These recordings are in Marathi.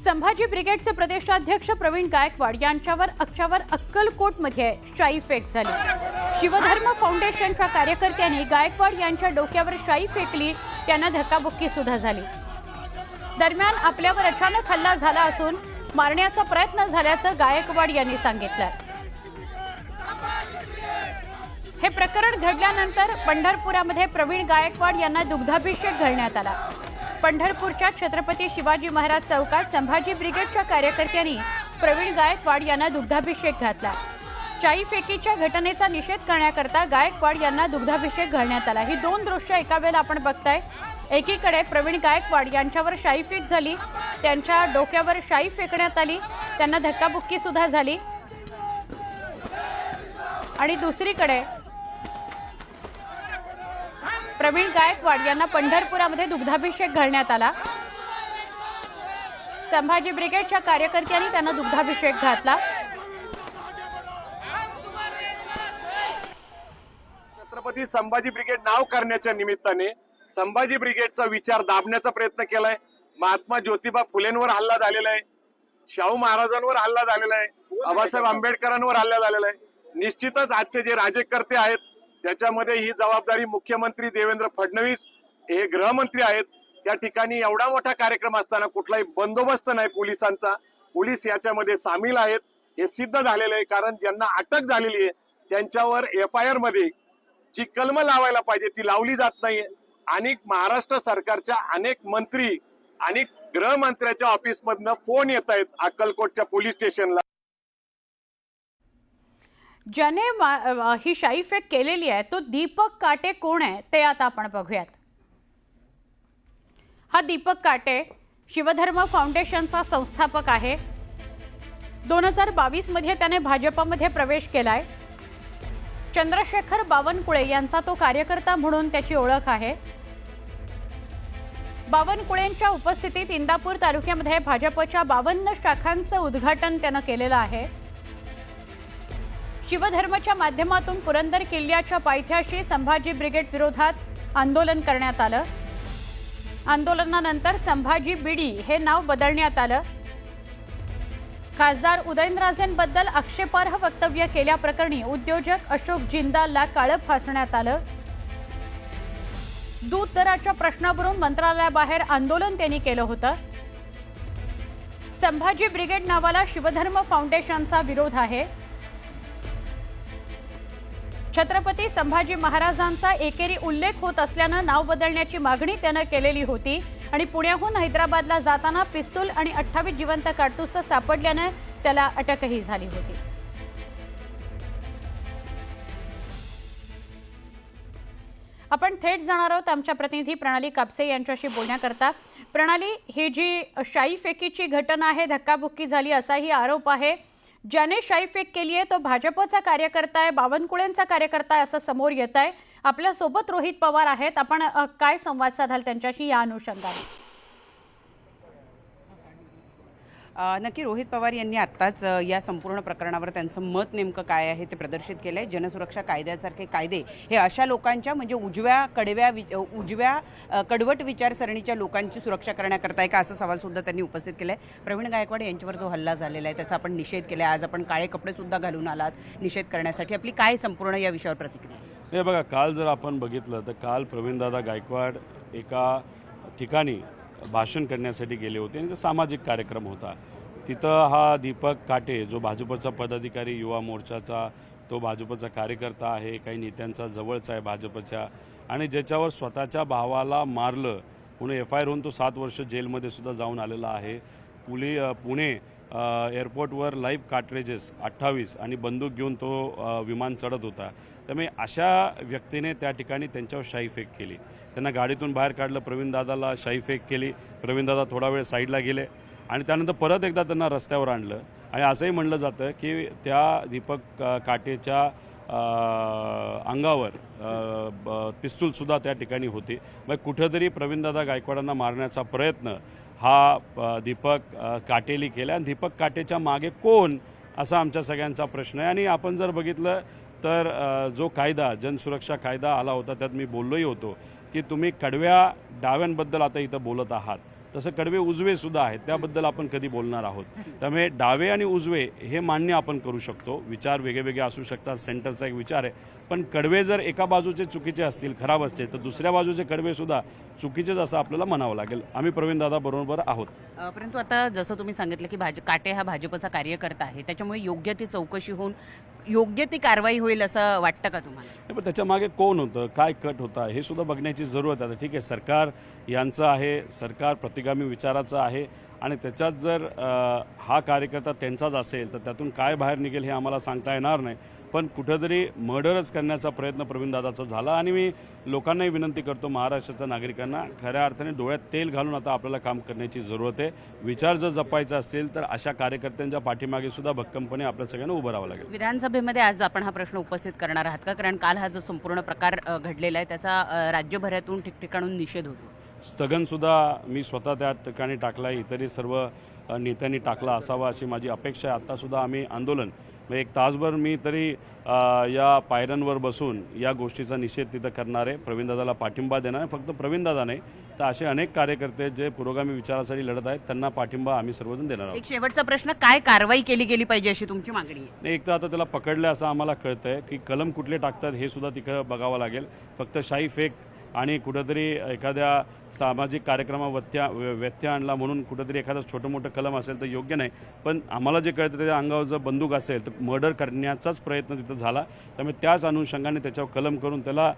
संभाजी ब्रिगेडचे प्रदेशाध्यक्ष प्रवीण गायकवाड यांच्यावर अक्कलकोटमध्ये शाई फेक झाली। शिवधर्म फाउंडेशनच्या कार्यकर्त्यांनी गायकवाड यांच्या डोक्यावर शाई फेकली, त्यांना धक्काबुक्की सुद्धा झाली। दरम्यान आपल्यावर अचानक हल्ला झाला असून मारण्याचा प्रयत्न झाल्याचं गायकवाड यांनी सांगितलं। हे प्रकरण घडल्यानंतर पंढरपुरामध्ये प्रवीण गायकवाड यांना दुग्धाभिषेक घालण्यात आला। पंढरपूरच्या छत्रपती शिवाजी महाराज चौकात संभाजी ब्रिगेडच्या कार्यकर्त्यांनी प्रवीण गायकवाड यांना दुग्धाभिषेक घातला। शाई फेकीच्या घटनेचा निषेध करण्याकरता गायकवाड यांना दुग्धाभिषेक घालण्यात आला। ही दोन दृश्य एका वेळेला आपण बघताय। एकीकडे प्रवीण गायकवाड यांच्यावर शाई फेक झाली, त्यांच्या डोक्यावर शाई फेकण्यात आली, त्यांना धक्काबुक्की सुद्धा झाली। आणि दुसरीकडे प्रवीण गायकवाड यांना पंढरपुरामध्ये दुग्धाभिषेक घालण्यात आला। संभाजी ब्रिगेडच्या कार्यकर्त्यांनी त्यांना दुग्धाभिषेक घातला। छत्रपती संभाजी ब्रिगेड नाव करण्याच्या निमित्ताने संभाजी ब्रिगेडचा विचार दाबण्याचा प्रयत्न केलाय। महात्मा ज्योतिबा फुलेंवर हल्ला झालेला आहे, शाहू महाराजांवर हल्ला झालेला आहे, बाबासाहेब आंबेडकरांवर हल्ला झालेला आहे। निश्चितच आजचे जे राज्यकर्ते आहेत त्याच्यामध्ये ही जबाबदारी मुख्यमंत्री देवेंद्र फडणवीस हे गृहमंत्री आहेत। त्या ठिकाणी एवढा मोठा कार्यक्रम असताना कुठलाही बंदोबस्त नाही पोलिसांचा, पोलीस याच्यामध्ये सामील आहेत हे सिद्ध झालेलं आहे। कारण ज्यांना अटक झालेली आहे त्यांच्यावर FIR मध्ये जी कलम लावायला पाहिजे ती लावली जात नाहीये। आणि महाराष्ट्र सरकारच्या अनेक मंत्री आणि गृहमंत्र्याच्या ऑफिस मधनं फोन येत आहेत अक्कलकोटच्या पोलीस स्टेशनला। ज्याने ही शाई फेक केलेली आहे तो दीपक काटे कोण आहे ते आता आपण बघूयात। हा दीपक काटे शिवधर्म फाउंडेशनचा संस्थापक आहे। 2022 मध्ये त्याने भाजपमध्ये प्रवेश केलाय। चंद्रशेखर बावनकुळे यांचा तो कार्यकर्ता म्हणून त्याची ओळख आहे। बावनकुळेंच्या उपस्थितीत इंदापूर तालुक्यामध्ये भाजपच्या 52 शाखांचं उद्घाटन त्यानं केलेलं आहे। शिवधर्मच्या माध्यमातून पुरंदर किल्ल्याच्या पायथ्याशी संभाजी ब्रिगेड विरोधात आंदोलन करण्यात आलं। आंदोलनानंतर संभाजी बीडी हे नाव बदलण्यात आलं। खासदार उदयनराजेंबद्दल आक्षेपार्ह वक्तव्य केल्याप्रकरणी उद्योजक अशोक जिंदालला काळं फासण्यात आलं। दूध दराच्या प्रश्नावरून मंत्रालयाबाहेर आंदोलन त्यांनी केलं होतं। संभाजी ब्रिगेड नावाला शिवधर्म फाउंडेशनचा विरोध आहे। छत्रपती संभाजी महाराजांचा एकेरी उल्लेख होत असल्यानं नाव बदलण्याची मागणी त्यानं केलेली होती आणि पुण्याहून हैदराबादला जाताना पिस्तूल आणि 28 जिवंत कारतूस सापडल्यानं त्याला अटकही झाली होती। आपण थेट जाणार आहोत आमच्या प्रतिनिधी प्रणाली कापसे यांच्याशी बोलण्याकरता। प्रणाली, ही जी शाई फेकीची घटना आहे, धक्काबुक्की झाली असाही आरोप आहे। ज्याने शाई फेक केली आहे तो भाजपचा कार्यकर्ता आहे, बावनकुळेंचा कार्यकर्ता आहे असं समोर येत आहे। आपल्या सोबत रोहित पवार आहेत, आपण काय संवाद साधाल त्यांच्याशी या अनुषंगाने? नक्की रोहित पवार यांनी आत्ताच या संपूर्ण प्रकरणावर त्यांचं मत नेमकं काय आहे ते प्रदर्शित केलं आहे। जनसुरक्षा कायद्यासारखे कायदे हे अशा लोकांच्या म्हणजे उजव्या कडवट विचारसरणीच्या लोकांची सुरक्षा करण्याकरता आहे का, असा सवालसुद्धा त्यांनी उपस्थित केला आहे। प्रवीण गायकवाड यांच्यावर जो हल्ला झालेला आहे त्याचा आपण निषेध केला आहे। आज आपण काळे कपडेसुद्धा घालून आलात निषेध करण्यासाठी, आपली काय संपूर्ण या विषयावर प्रतिक्रिया? हे बघा, काल जर आपण बघितलं तर काल प्रवीणदादा गायकवाड एका ठिकाणी भाषण करण्यासाठी गेले होते आणि सामाजिक कार्यक्रम होता। तिथं हा दीपक काटे जो भाजपचा पदाधिकारी, युवा मोर्चाचा तो भाजपचा कार्यकर्ता आहे, काही नेत्यांचा जवळचा आहे भाजपच्या, आणि ज्याच्यावर स्वतःच्या भावाला मारलं, पुणे FIR होऊन तो 7 वर्ष जेलमध्ये सुद्धा जाऊन आलेला आहे। पुणे एअरपोर्टवर लाईव्ह कार्ट्रेजेस 28 आणि बंदूक घेऊन तो विमान चढत होता। त्यामुळे अशा व्यक्तीने त्या ठिकाणी त्यांच्यावर शाई फेक केली। त्यांना गाडीतून बाहेर काढलं, प्रवीणदादाला शाई फेक केली। प्रवीणदादा थोडा वेळ साईडला गेले आणि त्यानंतर परत एकदा त्यांना रस्त्यावर आणलं आणि असंही म्हणलं जातं की त्या दीपक काटेच्या अंगावर पिस्तूलसुद्धा त्या ठिकाणी होती। मग कुठेतरी प्रवीणदादा गायकवाडांना मारण्याचा प्रयत्न हा दीपक काटेली केला आणि दीपक काटेच्या मागे कोण असा आमच्या सगळ्यांचा प्रश्न आहे। आणि आपण जर बघितलं तर जो कायदा जनसुरक्षा कायदा आला होता त्यात मी बोललोही होतो की तुम्ही कडव्या डाव्यांबद्दल आता इथं बोलत आहात, तसं कडवे उजवे सुद्धा आहेत, त्याबद्दल आपण कधी बोलणार आहोत. त्यामुळे डावे आणि उजवे हे मान्य आपण करू शकतो, विचार वेगळे असू शकतात, सेंटरचा एक विचार आहे. पण कडवे जर एका बाजूचे चुकीचे असतील, खराब असतील, तर दुसऱ्या बाजूचे कडवे सुद्धा चुकीचेच असं आपल्याला म्हणावं लागेल. आम्ही प्रवीणदादा बरोबर आहोत. परंतु आता जसं तुम्ही सांगितलं की काटे हा भाजपचा कार्यकर्ता आहे, त्याच्यामुळे योग्य ती चौकशी होऊन योग्य ती कारवाई होईल असं वाटतं का तुम्हाला? नाही, पण त्याच्या मागे कोण होतं, काय कट होता, हे सुद्धा बघण्याची जरूरत आहे. ठीक आहे, सरकार यांचं आहे, सरकार प्रतिगामी विचाराचं आहे आणि त्याच्यात जर हा कार्यकर्ता त्यांचाच असेल तर त्यातून काय बाहेर निघेल हे आम्हाला सांगता येणार नाही. पण कुठंतरी मर्डरच करण्याचा प्रयत्न प्रवीणदादाचा झाला आणि मी लोकांनाही विनंती करतो, महाराष्ट्राच्या नागरिकांना, खऱ्या अर्थाने डोळ्यात तेल घालून आता आपल्याला काम करण्याची जरूरत आहे. विचार जर जपायचा असेल तर अशा कार्यकर्त्यांच्या पाठीमागे सुद्धा भक्कमपणे आपल्या सगळ्यांना उभं राहावं लागेल. विधानसभेमध्ये आज आपण हा प्रश्न उपस्थित करणार आहात का? कारण काल हा जो संपूर्ण प्रकार घडलेला आहे त्याचा राज्यभरातून ठिकठिकाणून निषेध होतो. स्थगनसुद्धा मी स्वतः त्या ठिकाणी टाकला आहे, इतरही सर्व नेत्यांनी टाकला असावा अशी माझी अपेक्षा आहे. आत्तासुद्धा आम्ही आंदोलन म्हणजे 1 तासभर मी तरी या पायऱ्यांवर बसून या गोष्टीचा निषेध तिथं करणार आहे. प्रवीणदादाला पाठिंबा देणार आहे. फक्त प्रवीणदादा नाही तर असे अनेक कार्यकर्ते जे पुरोगामी विचारासाठी लढत आहेत त्यांना पाठिंबा आम्ही सर्वजण देणार आहोत. एक शेवटचा प्रश्न, काय कारवाई केली गेली पाहिजे अशी तुमची मागणी आहे? नाही, एक तर आता त्याला पकडलं असं आम्हाला कळतं आहे की कलम कुठले टाकतात हे सुद्धा तिकडं बघावं लागेल. फक्त शाई फेक आणि कुठंतरी एखाद्या सामाजिक कार्यक्रमात व्यत्यय आणला म्हणून कुठंतरी एखादं छोटं मोठं कलम असेल तर योग्य नाही. पण आम्हाला जे कळतं त्याच्या अंगावर जर बंदूक असेल तर मर्डर करण्याचाच प्रयत्न तिथं झाला. त्यामुळे त्याच अनुषंगाने त्याच्यावर कलम करून त्याला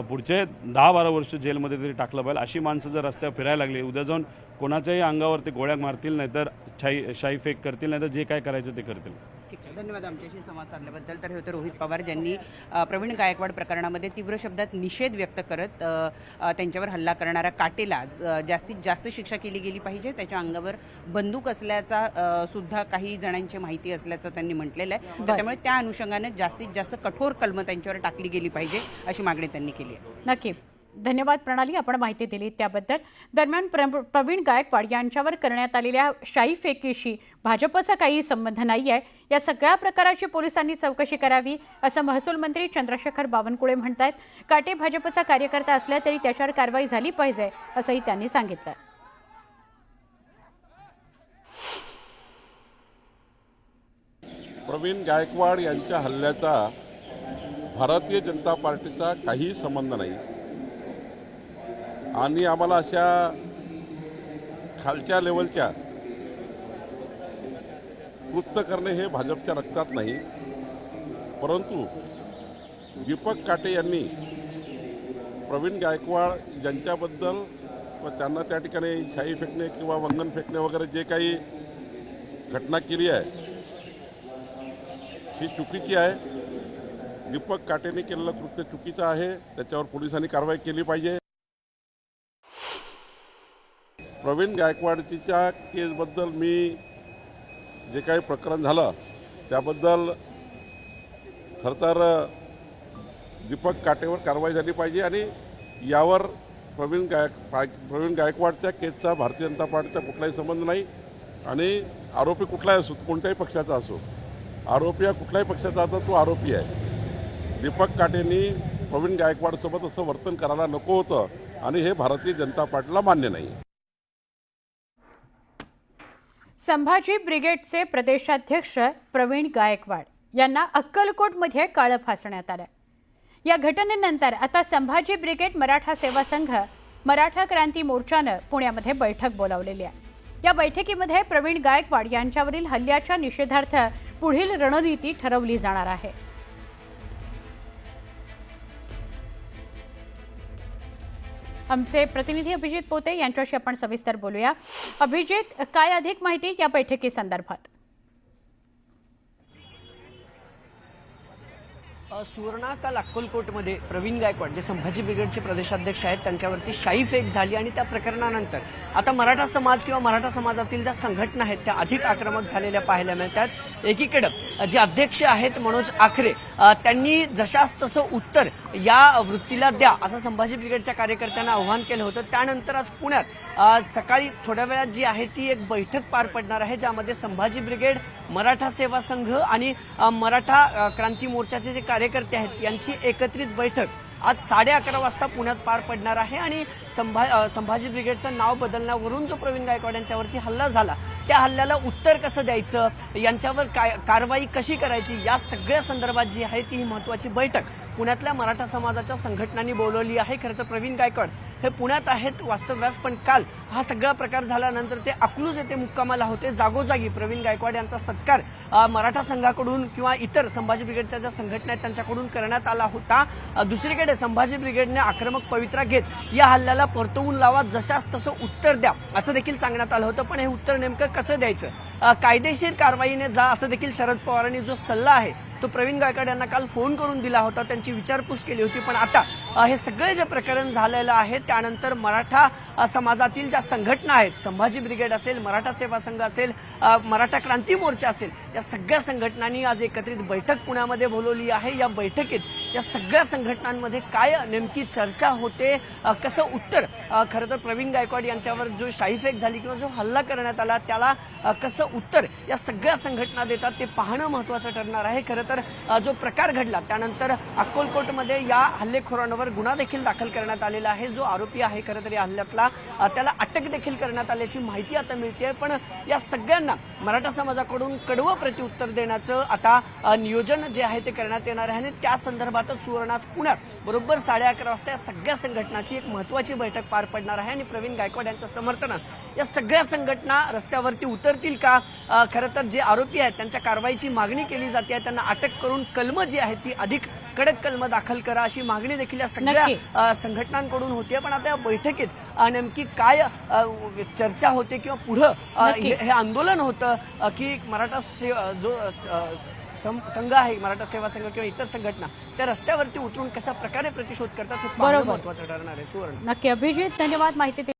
पुढचे 10-12 वर्ष जेलमध्ये तरी टाकलं पाहिजे. अशी माणसं जर रस्त्यावर फिरायला लागली, उद्या जाऊन कोणाच्याही अंगावर ते गोळ्या मारतील, नाहीतर शाई फेक करतील, नाहीतर जे काय करायचं ते करतील. ठीक आहे, धन्यवाद आमच्याशी संवाद साधल्याबद्दल. तर हे होते रोहित पवार, ज्यांनी प्रवीण गायकवाड प्रकरणामध्ये तीव्र शब्दात निषेध व्यक्त करत त्यांच्यावर हल्ला करणाऱ्या काटेला जास्तीत जास्त शिक्षा केली गेली पाहिजे. त्याच्या अंगावर बंदूक असल्याचा सुद्धा काही जणांची माहिती असल्याचं त्यांनी म्हटलेलं आहे. त्यामुळे त्या अनुषंगाने जास्तीत जास्त कठोर कलमं त्यांच्यावर टाकली गेली पाहिजे अशी मागणी त्यांनी केली आहे. नक्की. धन्यवाद प्रणाली, आपण माहिती दिली त्याबद्दल. दरम्यान प्रवीण गायकवाड यांच्यावर करण्यात आलेल्या शाई फेकीशी भाजपचा काही संबंध नाही आहे. या सगळ्या प्रकाराची पोलिसांनी चौकशी करावी असं महसूल मंत्री चंद्रशेखर बावनकुळे म्हणतात. काटे भाजपचा कार्यकर्ता असला तरी त्याच्यावर कारवाई झाली पाहिजे असंही त्यांनी सांगितलं. प्रवीण गायकवाड यांच्या हल्ल्याचा भारतीय जनता पार्टीचा काही संबंध नाही आणि आम्हाला अशा खालच्या लेवलच्या कृत्य करणे हे भाजपच्या रक्तात नाही. परंतु दीपक काटे यांनी प्रवीण गायकवाड यांच्याबद्दल व त्यांना त्या ठिकाणी शाई फेकणे किंवा वंगण फेकणे वगैरे जे काही घटना केली आहे ही चुकीची आहे. दीपक काटेने केलेलं कृत्य चुकीचं आहे, त्याच्यावर पोलिसांनी कारवाई केली पाहिजे. प्रवीण गायकवाडच्या केसबद्दल मी जे काही प्रकरण झालं त्याबद्दल खरं तर दीपक काटेवर कारवाई झाली पाहिजे आणि यावर प्रवीण गायकवाडच्या केसचा भारतीय जनता पार्टीचा कुठलाही संबंध नाही आणि आरोपी कुठलाही असो, कोणत्याही पक्षाचा असो, आरोपी हा कुठल्याही पक्षाचा आता तो आरोपी आहे. दीपक काटेंनी प्रवीण गायकवाडसोबत असं वर्तन करायला नको होतं आणि हे भारतीय जनता पार्टीला मान्य नाही. संभाजी ब्रिगेडचे प्रदेशाध्यक्ष प्रवीण गायकवाड यांना अक्कलकोटमध्ये काळं फासण्यात आलं. या घटनेनंतर आता संभाजी ब्रिगेड मराठा सेवा संघ, मराठा क्रांती मोर्चानं पुण्यामध्ये बैठक बोलावलेली आहे. या बैठकीमध्ये प्रवीण गायकवाड यांच्यावरील हल्ल्याच्या निषेधार्थ पुढील रणनीती ठरवली जाणार आहे. आमचे प्रतिनिधी अभिजित पोते यांच्याशी आपण सविस्तर बोलूया. अभिजित, काय अधिक माहिती या बैठकीसंदर्भात? सुवर्णा, काल अक्कलकोटमध्ये प्रवीण गायकवाड जे संभाजी ब्रिगेडचे प्रदेशाध्यक्ष आहेत त्यांच्यावरती शाई फेक झाली आणि त्या प्रकरणानंतर आता मराठा समाज किंवा मराठा समाजातील ज्या संघटना आहेत त्या अधिक आक्रमक झालेल्या पाहायला मिळतात. एकीकडे जे अध्यक्ष आहेत मनोज आखरे, त्यांनी जशास तसं उत्तर या वृत्तीला द्या असं संभाजी ब्रिगेडच्या कार्यकर्त्यांना आव्हान केलं होतं. त्यानंतर आज पुण्यात सकाळी थोड्या वेळात जी आहे ती एक बैठक पार पडणार आहे, ज्यामध्ये संभाजी ब्रिगेड, मराठा सेवा संघ आणि मराठा क्रांती मोर्चाचे जे कार्यकर्ते आहेत यांची एकत्रित बैठक आज 11:30 वाजता पुण्यात पार पडणार आहे आणि संभाजी ब्रिगेडचं नाव बदलण्यावरून जो प्रवीण गायकवाड यांच्यावरती हल्ला झाला त्या हल्ल्याला उत्तर कसं द्यायचं, यांच्यावर कारवाई कशी करायची, या सगळ्या संदर्भात जी आहे ती महत्वाची बैठक पुण्यातल्या मराठा समाजाच्या संघटनांनी बोलवली आहे. खरं तर प्रवीण गायकवाड हे पुण्यात आहेत वास्तव्यास, पण काल हा सगळा प्रकार झाल्यानंतर ते अकलूज येथे मुक्कामाला होते. जागोजागी प्रवीण गायकवाड यांचा सत्कार मराठा संघाकडून किंवा इतर संभाजी ब्रिगेडच्या ज्या संघटना आहेत त्यांच्याकडून करण्यात आला होता. दुसरीकडे संभाजी ब्रिगेडने आक्रमक पवित्रा घेत या हल्ल्याला परतवून लावा, जशास तसं उत्तर द्या असं देखील सांगण्यात आलं होतं. पण हे उत्तर नेमकं कसं द्यायचं, कायदेशीर कारवाईने जा असं देखील शरद पवारांनी जो सल्ला आहे तो प्रवीण गायकवाड यांना काल फोन करून दिला होता, त्यांची विचारपूस केली होती. पण आता हे सगळे जे प्रकरण झालेलं आहे त्यानंतर मराठा समाजातील ज्या संघटना आहेत, संभाजी ब्रिगेड असेल, मराठा सेवा संघ असेल, मराठा क्रांती मोर्चा असेल, या सगळ्या संघटनांनी आज एकत्रित बैठक पुण्यामध्ये बोलवली आहे. या बैठकीत या सगळ्या संघटनांमध्ये काय नेमकी चर्चा होते, कसं उत्तर खरं तर प्रवीण गायकवाड यांच्यावर जो शाईफेक झाली किंवा जो हल्ला करण्यात आला त्याला कसं उत्तर या सगळ्या संघटना देतात ते पाहणं महत्वाचं ठरणार आहे. खरं तर जो प्रकार घडला त्यानंतर अक्कलकोटमध्ये या हल्लेखोरांवर गुन्हा देखील दाखल करण्यात आलेला आहे. जो आरोपी आहे खरं तर या हल्ल्यातला त्याला अटक देखील करण्यात आल्याची माहिती आता मिळते. पण या सगळ्यांना मराठा समाजाकडून कडवं प्रत्युत्तर देण्याचं आता नियोजन जे आहे ते करण्यात येणार आहे आणि त्या संदर्भातच सुवर्ण आज पुण्यात बरोबर 11:30 वाजता या सगळ्या संघटनाची एक महत्वाची बैठक पार पडणार आहे आणि प्रवीण गायकवाड यांच्या समर्थनात या सगळ्या संघटना रस्त्यावरती उतरतील का, खरं तर जे आरोपी आहेत त्यांच्या कारवाईची मागणी केली जाते, त्यांना अटक करून कलम जी आहेत ती अधिक कडक कलम दाखल करा अशी मागणी देखील या सगळ्या संघटनांकडून होते. पण आता या बैठकीत नेमकी काय चर्चा होते किंवा पुढं हे आंदोलन होतं की मराठा जो संघ आहे, मराठा सेवा संघ किंवा इतर संघटना त्या रस्त्यावरती उतरून कशा प्रकारे प्रतिशोध करतात हे पाहणं महत्वाचं ठरणार आहे. सुवर्ण. नक्की अभिजित, धन्यवाद माहिती